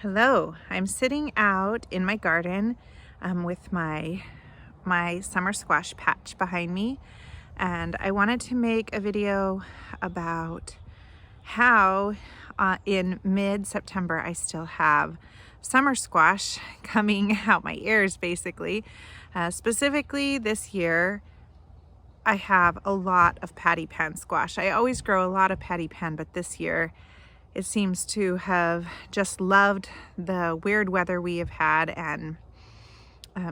Hello, I'm sitting out in my garden with my summer squash patch behind me, and I wanted to make a video about how in mid-September I still have summer squash coming out my ears basically. Specifically this year I have a lot of patty pan squash. I always grow a lot of patty pan, but this year it seems to have just loved the weird weather we have had, and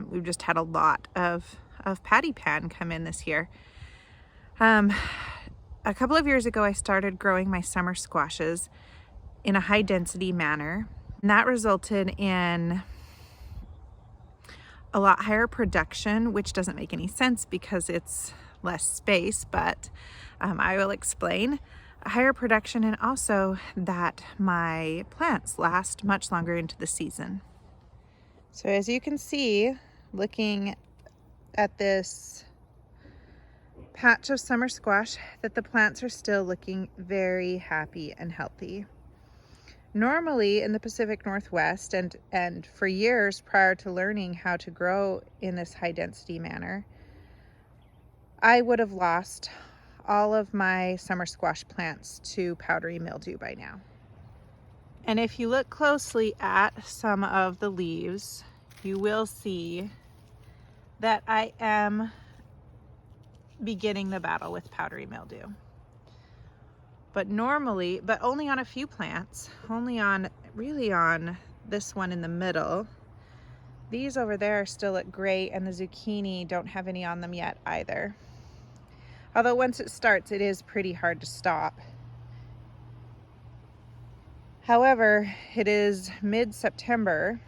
we've just had a lot of patty pan come in this year. A couple of years ago I started growing my summer squashes in a high density manner, and that resulted in a lot higher production, which doesn't make any sense because it's less space, but I will explain. A higher production, and also that my plants last much longer into the season. So as you can see, looking at this patch of summer squash, that the plants are still looking very happy and healthy. Normally in the Pacific Northwest, and for years prior to learning how to grow in this high density manner, I would have lost all of my summer squash plants to powdery mildew by now. And if you look closely at some of the leaves, you will see that I am beginning the battle with powdery mildew. But only on a few plants, really on this one in the middle. These over there still look great, and the zucchini don't have any on them yet either. Although once it starts, it is pretty hard to stop. However, it is mid-September,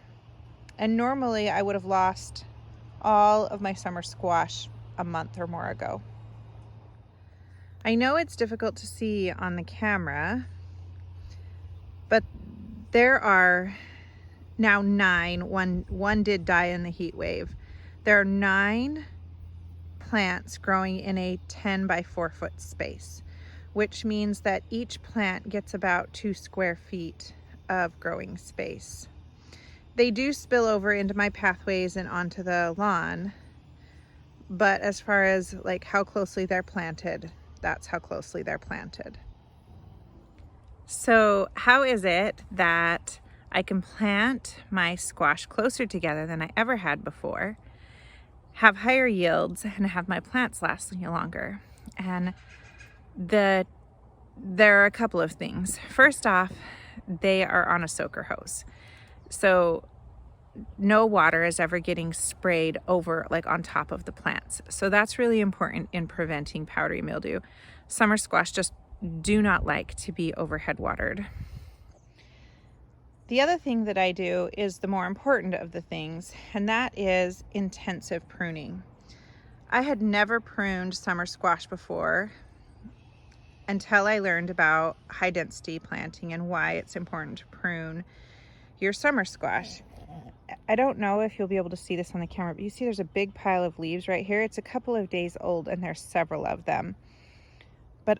and normally I would have lost all of my summer squash a month or more ago. I know it's difficult to see on the camera, but there are now 9, one did die in the heat wave. There are 9 plants growing in a 10 by 4 foot space, which means that each plant gets about 2 square feet of growing space. They do spill over into my pathways and onto the lawn, but as far as like how closely they're planted, that's how closely they're planted. So how is it that I can plant my squash closer together than I ever had before, have higher yields, and have my plants lasting longer? And there are a couple of things. First off, they are on a soaker hose, so no water is ever getting sprayed over, like on top of the plants. So that's really important in preventing powdery mildew. Summer squash just do not like to be overhead watered. The other thing that I do is the more important of the things, and that is intensive pruning. I had never pruned summer squash before until I learned about high density planting and why it's important to prune your summer squash. I don't know if you'll be able to see this on the camera, but you see there's a big pile of leaves right here. It's a couple of days old, and there's several of them. But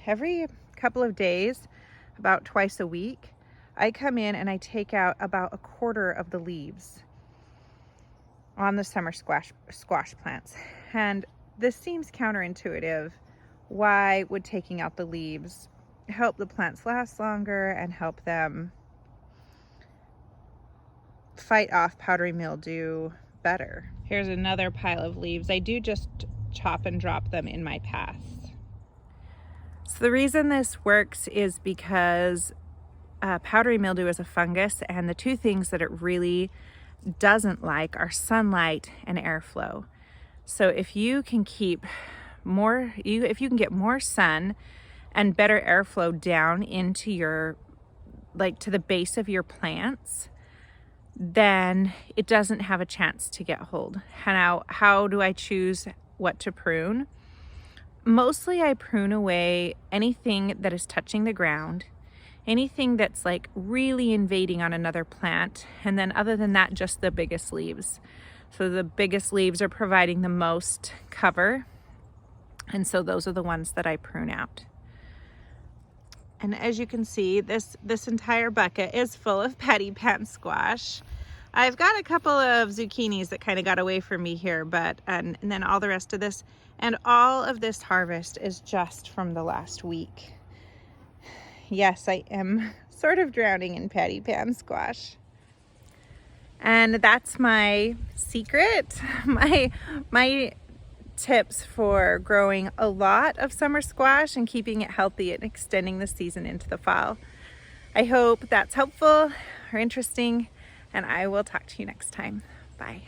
every couple of days, about twice a week, I come in and I take out about a quarter of the leaves on the summer squash plants. And this seems counterintuitive. Why would taking out the leaves help the plants last longer and help them fight off powdery mildew better? Here's another pile of leaves. I do just chop and drop them in my path. So the reason this works is because powdery mildew is a fungus, and the two things that it really doesn't like are sunlight and airflow. So if you can get more sun and better airflow down into to the base of your plants, then it doesn't have a chance to get hold. Now, how do I choose what to prune? Mostly I prune away anything that is touching the ground, anything that's like really invading on another plant, and then other than that, just the biggest leaves. So the biggest leaves are providing the most cover, and so those are the ones that I prune out. And as you can see, this entire bucket is full of patty pan squash. I've got a couple of zucchinis that kind of got away from me here, but and then all the rest of this, and all of this harvest is just from the last week. Yes, I am sort of drowning in patty pan squash. And that's my secret, my tips for growing a lot of summer squash and keeping it healthy and extending the season into the fall. I hope that's helpful or interesting, and I will talk to you next time. Bye.